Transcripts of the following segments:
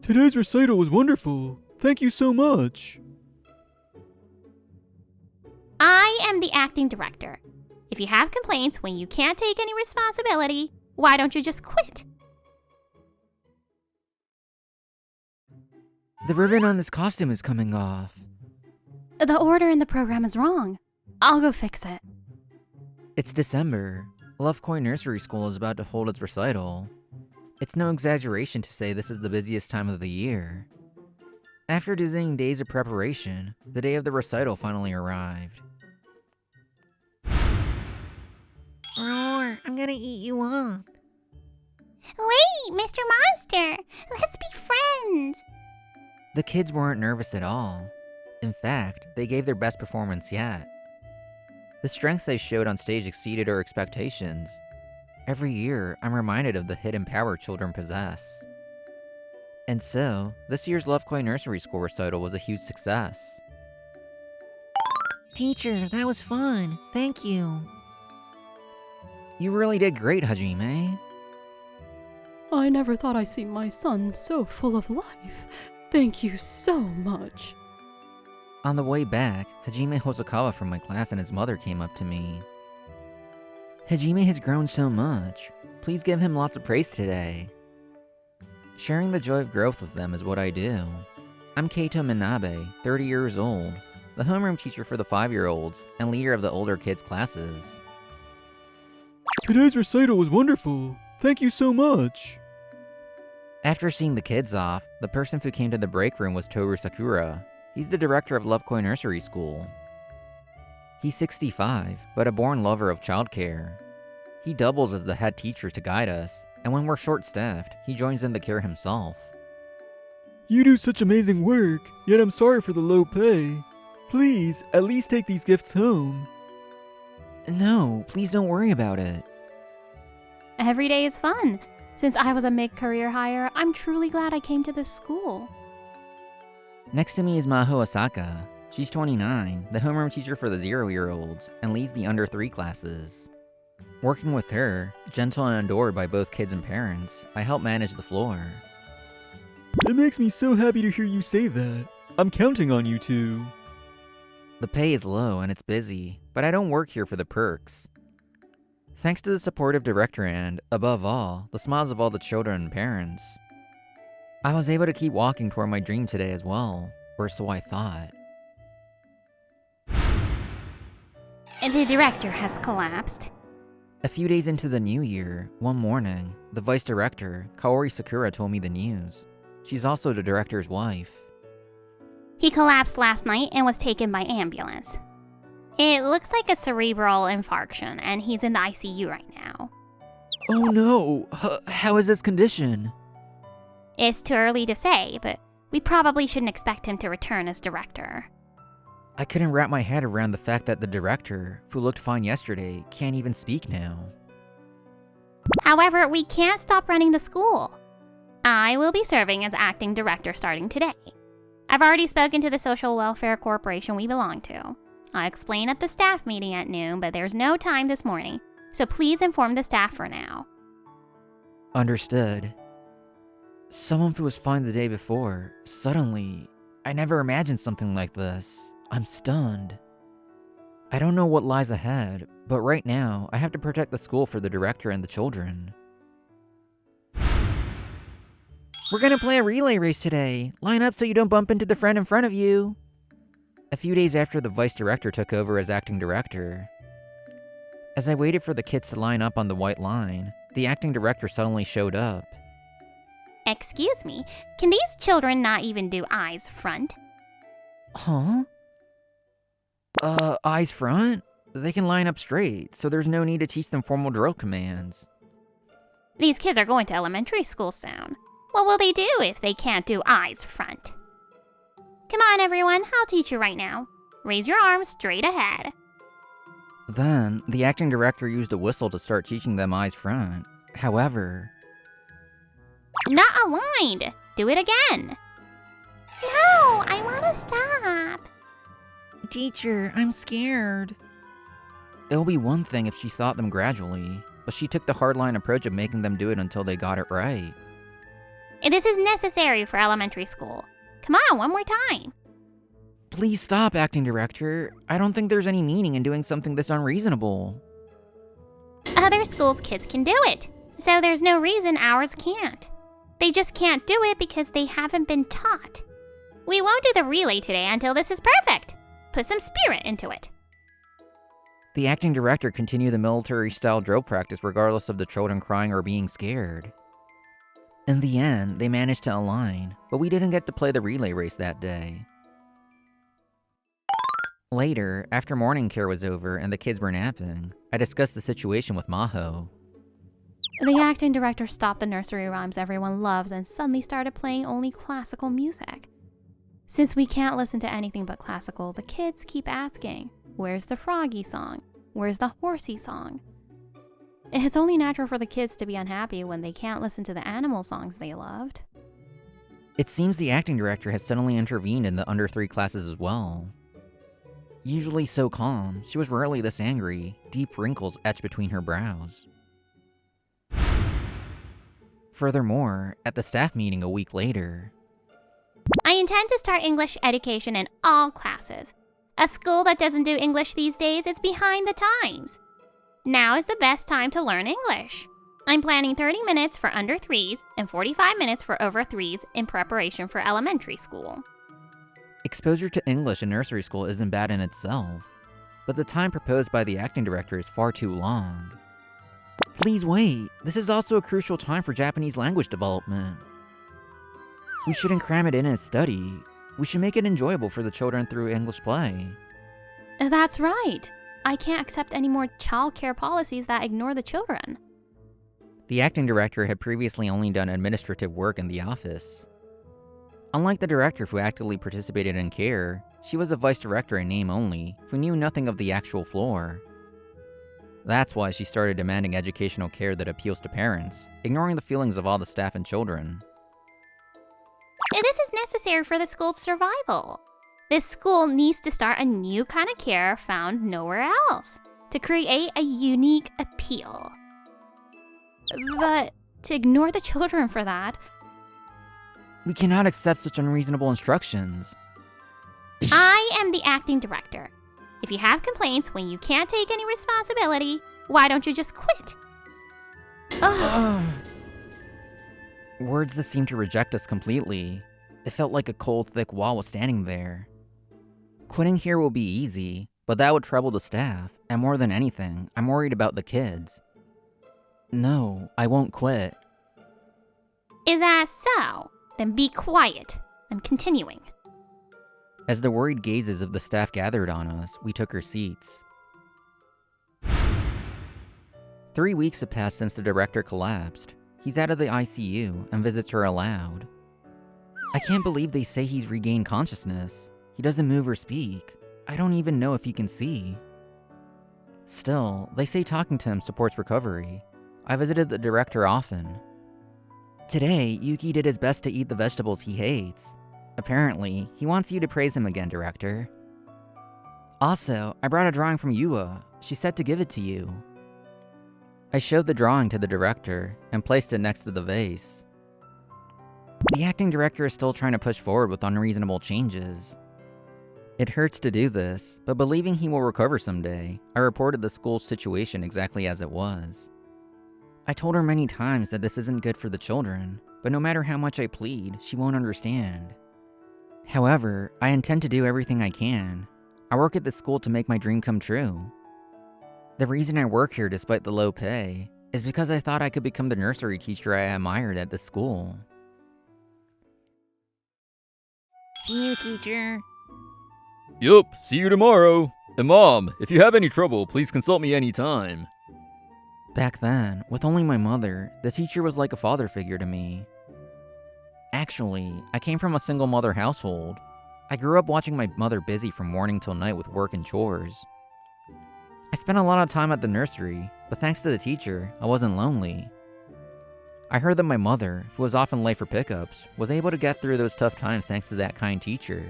Today's recital was wonderful. Thank you so much. I am the acting director. If you have complaints when you can't take any responsibility, why don't you just quit? The ribbon on this costume is coming off. The order in the program is wrong. I'll go fix it. It's December. Lovecoin Nursery School is about to hold its recital. It's no exaggeration to say this is the busiest time of the year. After dizzying days of preparation, the day of the recital finally arrived. Roar, I'm gonna eat you up. Wait, Mr. Monster! Let's be friends! The kids weren't nervous at all. In fact, they gave their best performance yet. The strength they showed on stage exceeded our expectations. Every year, I'm reminded of the hidden power children possess. And so, this year's Lovecoin Nursery School recital was a huge success. Teacher, that was fun. Thank you. You really did great, Hajime. I never thought I'd see my son so full of life. Thank you so much. On the way back, Hajime Hosokawa from my class and his mother came up to me. Hajime has grown so much. Please give him lots of praise today. Sharing the joy of growth with them is what I do. I'm Keito Minabe, 30 years old, the homeroom teacher for the 5-year-olds and leader of the older kids' classes. Today's recital was wonderful. Thank you so much. After seeing the kids off, the person who came to the break room was Toru Sakura. He's the director of Lovecoin Nursery School. He's 65, but a born lover of childcare. He doubles as the head teacher to guide us, and when we're short-staffed, he joins in the care himself. You do such amazing work, yet I'm sorry for the low pay. Please, at least take these gifts home. No, please don't worry about it. Every day is fun. Since I was a mid-career hire, I'm truly glad I came to this school. Next to me is Maho Osaka. She's 29, the homeroom teacher for the 0-year-olds, and leads the under 3 classes. Working with her, gentle and adored by both kids and parents, I help manage the floor. It makes me so happy to hear you say that. I'm counting on you two. The pay is low and it's busy, but I don't work here for the perks. Thanks to the supportive director and, above all, the smiles of all the children and parents, I was able to keep walking toward my dream today as well, or so I thought. And the director has collapsed. A few days into the new year, one morning, the vice director, Kaori Sakura, told me the news. She's also the director's wife. He collapsed last night and was taken by ambulance. It looks like a cerebral infarction, and he's in the ICU right now. Oh no! How is his condition? It's too early to say, but we probably shouldn't expect him to return as director. I couldn't wrap my head around the fact that the director, who looked fine yesterday, can't even speak now. However, we can't stop running the school. I will be serving as acting director starting today. I've already spoken to the Social Welfare Corporation we belong to. I'll explain at the staff meeting at noon, but there's no time this morning, so please inform the staff for now. Understood. Someone who was fine the day before, suddenly, I never imagined something like this. I'm stunned. I don't know what lies ahead, but right now, I have to protect the school for the director and the children. We're gonna play a relay race today. Line up so you don't bump into the friend in front of you. A few days after the vice director took over as acting director, as I waited for the kids to line up on the white line, the acting director suddenly showed up. Excuse me, can these children not even do eyes front? Huh? Eyes front? They can line up straight, so there's no need to teach them formal drill commands. These kids are going to elementary school soon. What will they do if they can't do eyes front? Come on, everyone, I'll teach you right now. Raise your arms straight ahead. Then, the acting director used a whistle to start teaching them eyes front. However... Not aligned! Do it again! No, I want to stop. Teacher, I'm scared. It'll be one thing if she taught them gradually, but she took the hardline approach of making them do it until they got it right. This is necessary for elementary school. Come on, one more time. Please stop, acting director. I don't think there's any meaning in doing something this unreasonable. Other schools' kids can do it, so there's no reason ours can't. They just can't do it because they haven't been taught. We won't do the relay today until this is perfect. Put some spirit into it. The acting director continued the military-style drill practice regardless of the children crying or being scared. In the end, they managed to align, but we didn't get to play the relay race that day. Later, after morning care was over and the kids were napping, I discussed the situation with Maho. The acting director stopped the nursery rhymes everyone loves and suddenly started playing only classical music. Since we can't listen to anything but classical, the kids keep asking, where's the froggy song? Where's the horsey song? It's only natural for the kids to be unhappy when they can't listen to the animal songs they loved. It seems the acting director has suddenly intervened in the under 3 classes as well. Usually so calm, she was rarely this angry, deep wrinkles etched between her brows. Furthermore, at the staff meeting a week later, I intend to start English education in all classes. A school that doesn't do English these days is behind the times. Now is the best time to learn English. I'm planning 30 minutes for under 3s and 45 minutes for over 3s in preparation for elementary school. exposure to English in nursery school isn't bad in itself, but the time proposed by the acting director is far too long. Please wait, this is also a crucial time for Japanese language development. We shouldn't cram it in as study. We should make it enjoyable for the children through English play. That's right. I can't accept any more childcare policies that ignore the children. The acting director had previously only done administrative work in the office. Unlike the director who actively participated in care, she was a vice director in name only, who knew nothing of the actual floor. That's why she started demanding educational care that appeals to parents, ignoring the feelings of all the staff and children. This is necessary for the school's survival. This school needs to start a new kind of care found nowhere else, to create a unique appeal. But to ignore the children for that... We cannot accept such unreasonable instructions. I am the acting director. If you have complaints when you can't take any responsibility, why don't you just quit? Ugh. Words that seemed to reject us completely. It felt like a cold, thick wall was standing there. Quitting here will be easy, but that would trouble the staff, and more than anything, I'm worried about the kids. No, I won't quit. Is that so? Then be quiet. I'm continuing. As the worried gazes of the staff gathered on us, we took our seats. 3 weeks have passed since the director collapsed. He's out of the ICU and visits her aloud. I can't believe they say he's regained consciousness. He doesn't move or speak. I don't even know if he can see. Still, they say talking to him supports recovery. I visited the director often. Today, Yuki did his best to eat the vegetables he hates. Apparently, he wants you to praise him again, director. Also, I brought a drawing from Yua. She said to give it to you. I showed the drawing to the director and placed it next to the vase. The acting director is still trying to push forward with unreasonable changes. It hurts to do this, but believing he will recover someday, I reported the school's situation exactly as it was. I told her many times that this isn't good for the children, but no matter how much I plead, she won't understand. However, I intend to do everything I can. I work at this school to make my dream come true. The reason I work here despite the low pay is because I thought I could become the nursery teacher I admired at this school. See you, teacher. Yup, see you tomorrow. And Mom, if you have any trouble, please consult me anytime. Back then, with only my mother, the teacher was like a father figure to me. Actually, I came from a single mother household. I grew up watching my mother busy from morning till night with work and chores. I spent a lot of time at the nursery, but thanks to the teacher, I wasn't lonely. I heard that my mother, who was often late for pickups, was able to get through those tough times thanks to that kind teacher.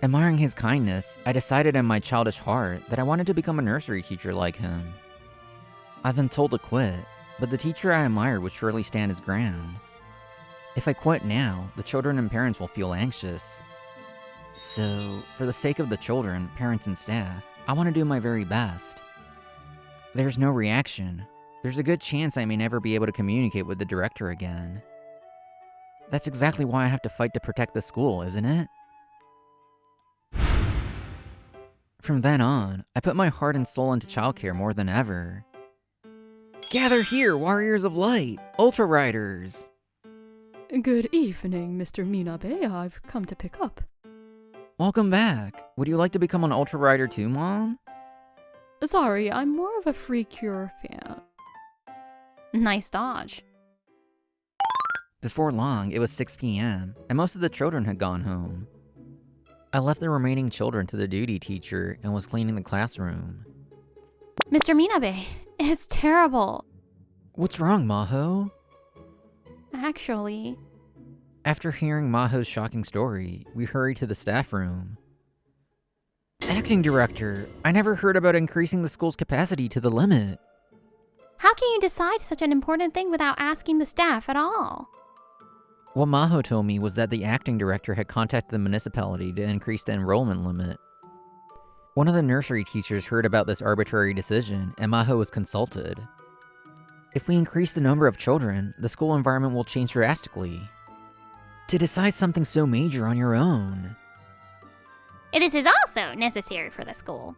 Admiring his kindness, I decided in my childish heart that I wanted to become a nursery teacher like him. I've been told to quit, but the teacher I admired would surely stand his ground. If I quit now, the children and parents will feel anxious. So, for the sake of the children, parents, and staff, I want to do my very best. There's no reaction. There's a good chance I may never be able to communicate with the director again. That's exactly why I have to fight to protect the school, isn't it? From then on, I put my heart and soul into childcare more than ever. Gather here, warriors of light, Ultra Riders! Good evening, Mr. Minabe. I've come to pick up. Welcome back. Would you like to become an Ultra Rider too, Mom? Sorry, I'm more of a Free Cure fan. Nice dodge. Before long, it was 6 p.m., and most of the children had gone home. I left the remaining children to the duty teacher and was cleaning the classroom. Mr. Minabe, it's terrible. What's wrong, Maho? Actually, After hearing Maho's shocking story, we hurried to the staff room. Acting director, I never heard about increasing the school's capacity to the limit. how can you decide such an important thing without asking the staff at all? What Maho told me was that the acting director had contacted the municipality to increase the enrollment limit. One of the nursery teachers heard about this arbitrary decision, and Maho was consulted. If we increase the number of children, the school environment will change drastically. To decide something so major on your own. This is also necessary for the school.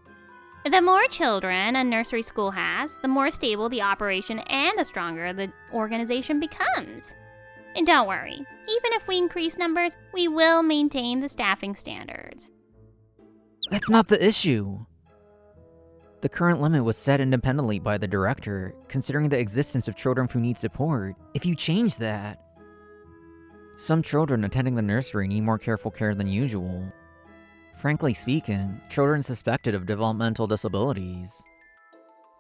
The more children a nursery school has, the more stable the operation and the stronger the organization becomes. And don't worry, even if we increase numbers, we will maintain the staffing standards. That's not the issue. The current limit was set independently by the director, considering the existence of children who need support. If you change that... Some children attending the nursery need more careful care than usual. Frankly speaking, children suspected of developmental disabilities.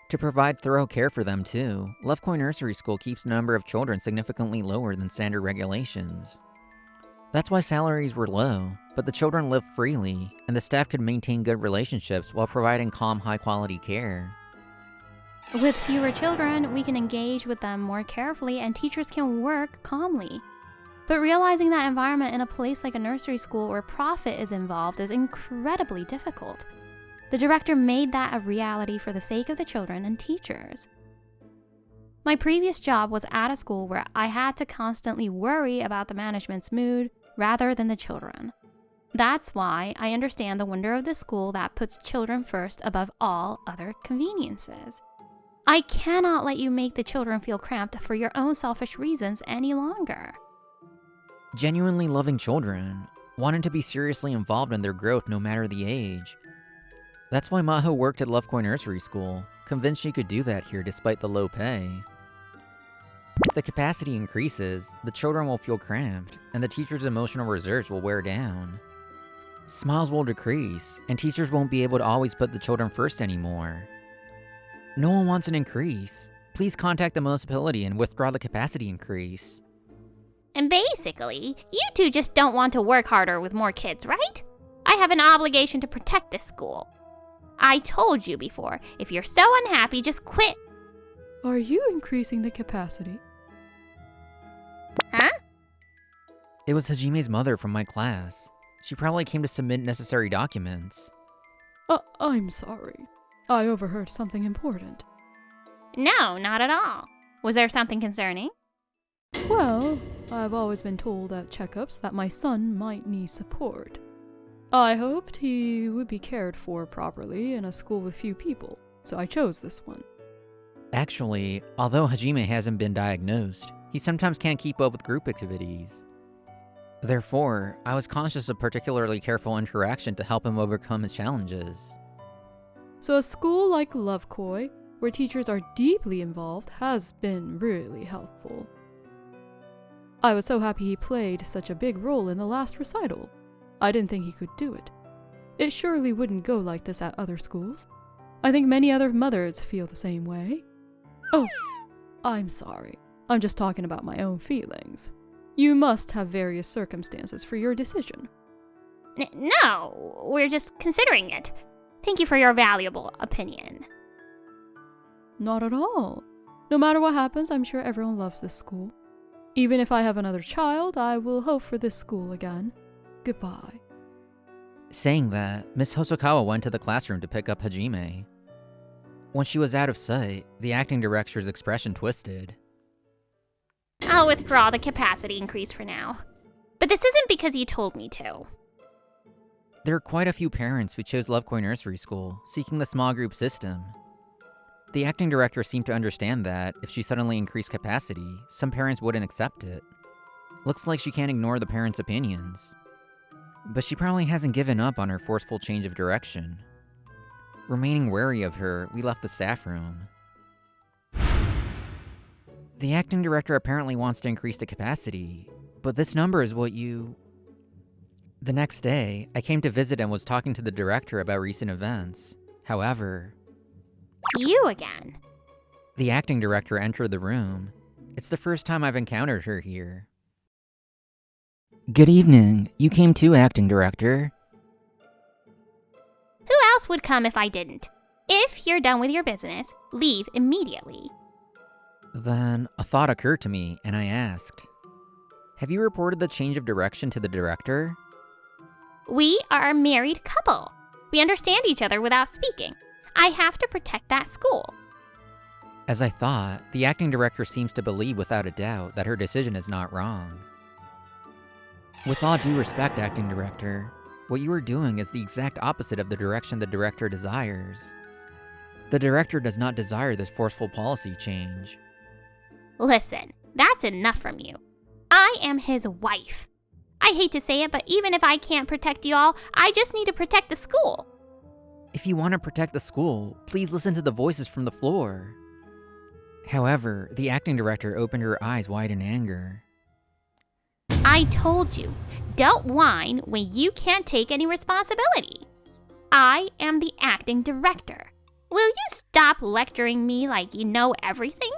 To provide thorough care for them too, Lefkoy Nursery School keeps the number of children significantly lower than standard regulations. That's why salaries were low, but the children lived freely, and the staff could maintain good relationships while providing calm, high-quality care. With fewer children, we can engage with them more carefully and teachers can work calmly. But realizing that environment in a place like a nursery school where profit is involved is incredibly difficult. The director made that a reality for the sake of the children and teachers. My previous job was at a school where I had to constantly worry about the management's mood rather than the children. That's why I understand the wonder of the school that puts children first above all other conveniences. I cannot let you make the children feel cramped for your own selfish reasons any longer. Genuinely loving children, wanting to be seriously involved in their growth no matter the age. That's why Maho worked at Lefkoy Nursery School, convinced she could do that here despite the low pay. If the capacity increases, the children will feel cramped, and the teachers' emotional reserves will wear down. Smiles will decrease, and teachers won't be able to always put the children first anymore. No one wants an increase. Please contact the municipality and withdraw the capacity increase. And basically, you two just don't want to work harder with more kids, right? I have an obligation to protect this school. I told you before, if you're so unhappy, just quit. Are you increasing the capacity? Huh? It was Hajime's mother from my class. She probably came to submit necessary documents. I'm sorry. I overheard something important. No, not at all. Was there something concerning? Well, I've always been told at checkups that my son might need support. I hoped he would be cared for properly in a school with few people, so I chose this one. Actually, although Hajime hasn't been diagnosed, he sometimes can't keep up with group activities. Therefore, I was conscious of particularly careful interaction to help him overcome his challenges. So a school like Lefkoy, where teachers are deeply involved, has been really helpful. I was so happy he played such a big role in the last recital. I didn't think he could do it. It surely wouldn't go like this at other schools. I think many other mothers feel the same way. Oh, I'm sorry. I'm just talking about my own feelings. You must have various circumstances for your decision. No, we're just considering it. Thank you for your valuable opinion. Not at all. No matter what happens, I'm sure everyone loves this school. Even if I have another child, I will hope for this school again. Goodbye. Saying that, Miss Hosokawa went to the classroom to pick up Hajime. When she was out of sight, the acting director's expression twisted. I'll withdraw the capacity increase for now. But this isn't because you told me to. There are quite a few parents who chose Lovekoi Nursery School, seeking the small group system. The acting director seemed to understand that, if she suddenly increased capacity, some parents wouldn't accept it. Looks like she can't ignore the parents' opinions. But she probably hasn't given up on her forceful change of direction. Remaining wary of her, we left the staff room. The acting director apparently wants to increase the capacity, but this number is what you... The next day, I came to visit and was talking to the director about recent events. However... You again. The acting director entered the room. It's the first time I've encountered her here. Good evening. You came too, acting director. Who else would come if I didn't? If you're done with your business, leave immediately. Then, a thought occurred to me, and I asked, have you reported the change of direction to the director? We are a married couple. We understand each other without speaking. I have to protect that school. As I thought, the acting director seems to believe without a doubt that her decision is not wrong. With all due respect, acting director, what you are doing is the exact opposite of the direction the director desires. The director does not desire this forceful policy change. Listen, that's enough from you. I am his wife. I hate to say it, but even if I can't protect you all, I just need to protect the school. If you want to protect the school, please listen to the voices from the floor. However, the acting director opened her eyes wide in anger. I told you, don't whine when you can't take any responsibility. I am the acting director. Will you stop lecturing me like you know everything?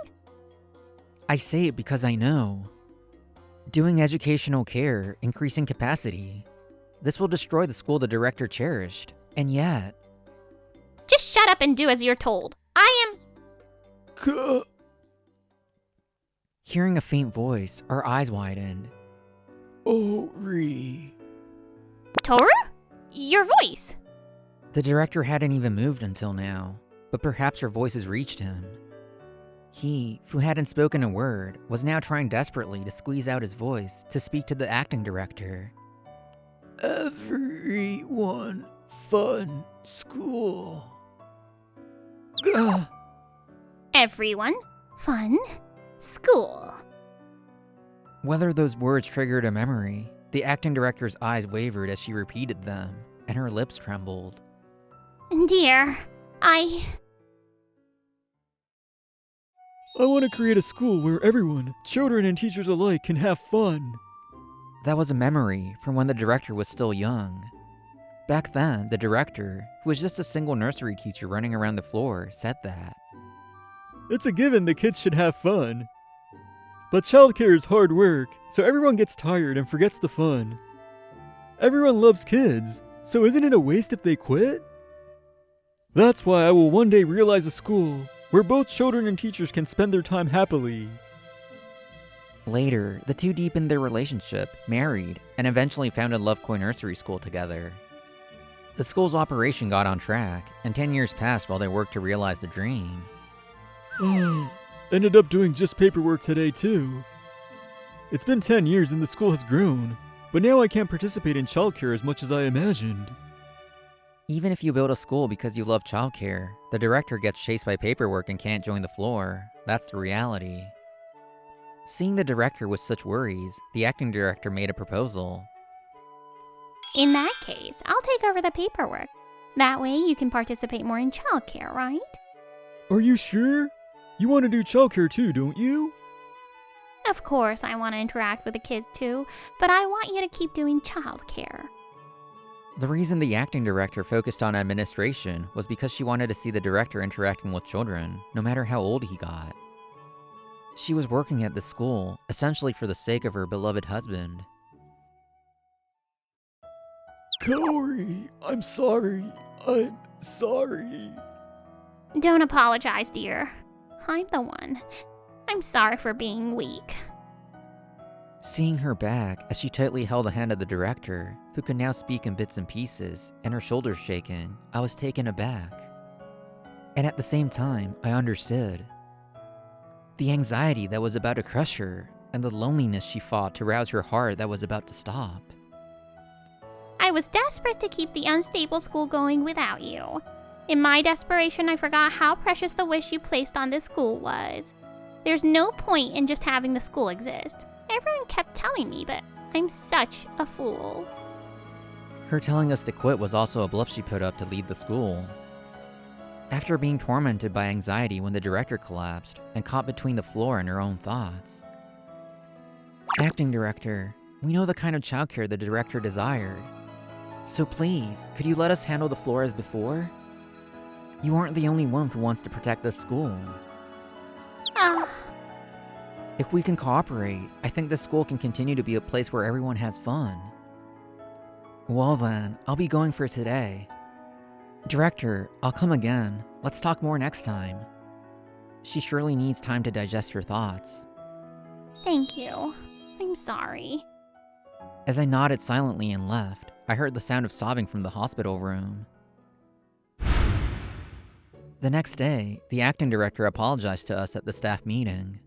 I say it because I know. Doing educational care, increasing capacity. This will destroy the school the director cherished, and yet... Just shut up and do as you're told. I am... Hearing a faint voice, our eyes widened. Ori. Toru? Your voice. The director hadn't even moved until now, but perhaps her voices reached him. He, who hadn't spoken a word, was now trying desperately to squeeze out his voice to speak to the acting director. Everyone fun school. Everyone, fun, school. Whether those words triggered a memory, the acting director's eyes wavered as she repeated them, and her lips trembled. Dear, I want to create a school where everyone, children and teachers alike, can have fun. That was a memory from when the director was still young. Back then, the director, who was just a single nursery teacher running around the floor, said that. It's a given the kids should have fun. But childcare is hard work, so everyone gets tired and forgets the fun. Everyone loves kids, so isn't it a waste if they quit? That's why I will one day realize a school where both children and teachers can spend their time happily. Later, the two deepened their relationship, married, and eventually founded Lovekoi Nursery School together. The school's operation got on track, and 10 years passed while they worked to realize the dream. Ended up doing just paperwork today too. It's been 10 years and the school has grown, but now I can't participate in childcare as much as I imagined. Even if you build a school because you love childcare, the director gets chased by paperwork and can't join the floor. That's the reality. Seeing the director with such worries, the acting director made a proposal. In that case, I'll take over the paperwork. That way you can participate more in childcare, right? Are you sure? You want to do childcare too, don't you? Of course I want to interact with the kids too, but I want you to keep doing childcare. The reason the acting director focused on administration was because she wanted to see the director interacting with children, no matter how old he got. She was working at the school, essentially for the sake of her beloved husband. Kaori, I'm sorry. Don't apologize, dear. I'm the one. I'm sorry for being weak. Seeing her back as she tightly held the hand of the director, who could now speak in bits and pieces, and her shoulders shaking, I was taken aback. And at the same time, I understood. The anxiety that was about to crush her, and the loneliness she fought to rouse her heart that was about to stop. I was desperate to keep the unstable school going without you. In my desperation, I forgot how precious the wish you placed on this school was. There's no point in just having the school exist. Everyone kept telling me, but I'm such a fool. Her telling us to quit was also a bluff she put up to lead the school. After being tormented by anxiety when the director collapsed and caught between the floor and her own thoughts. Acting director, we know the kind of childcare the director desired. So please, could you let us handle the floor as before? You aren't the only one who wants to protect this school. If we can cooperate, I think this school can continue to be a place where everyone has fun. Well then, I'll be going for today. Director, I'll come again. Let's talk more next time. She surely needs time to digest her thoughts. Thank you. I'm sorry. As I nodded silently and left, I heard the sound of sobbing from the hospital room. The next day, the acting director apologized to us at the staff meeting.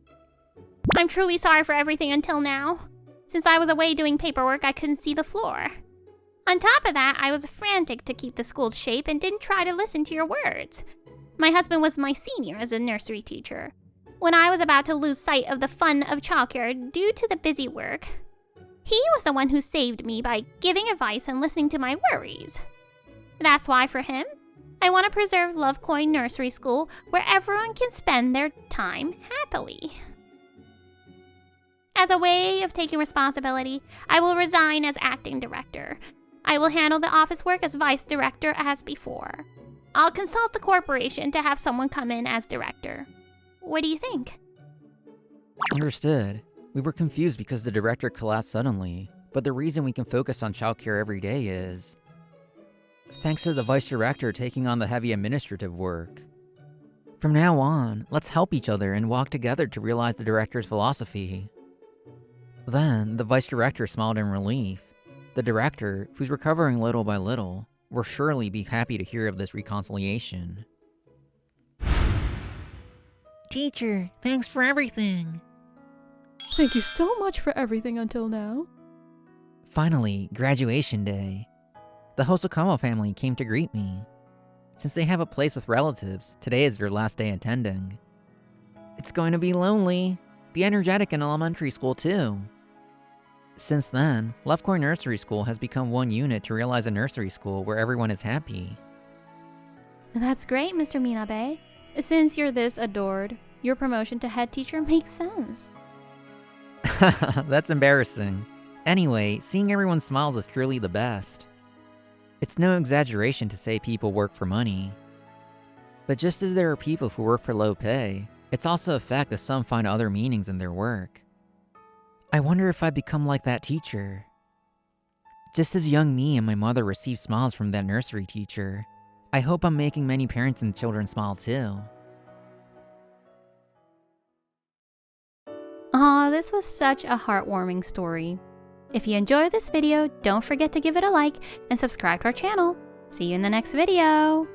I'm truly sorry for everything until now. Since I was away doing paperwork, I couldn't see the floor. On top of that, I was frantic to keep the school's shape and didn't try to listen to your words. My husband was my senior as a nursery teacher. When I was about to lose sight of the fun of childcare due to the busy work, he was the one who saved me by giving advice and listening to my worries. That's why, for him, I want to preserve Lovecoin Nursery School where everyone can spend their time happily. As a way of taking responsibility, I will resign as acting director. I will handle the office work as vice director as before. I'll consult the corporation to have someone come in as director. What do you think? Understood. We were confused because the director collapsed suddenly, but the reason we can focus on childcare every day is thanks to the vice director taking on the heavy administrative work. From now on, let's help each other and walk together to realize the director's philosophy. Then, the vice director smiled in relief. The director, who's recovering little by little, will surely be happy to hear of this reconciliation. Teacher, thanks for everything. Thank you so much for everything until now. Finally, graduation day. The Hosokawa family came to greet me. Since they have a place with relatives, today is their last day attending. It's going to be lonely. Be energetic in elementary school too. Since then, Lovecoin Nursery School has become one unit to realize a nursery school where everyone is happy. That's great, Mr. Minabe. Since you're this adored, your promotion to head teacher makes sense. That's embarrassing. Anyway, seeing everyone's smiles is truly the best. It's no exaggeration to say people work for money. But just as there are people who work for low pay, it's also a fact that some find other meanings in their work. I wonder if I become like that teacher. Just as young me and my mother received smiles from that nursery teacher, I hope I'm making many parents and children smile too. Aw, this was such a heartwarming story. If you enjoyed this video, don't forget to give it a like and subscribe to our channel. See you in the next video!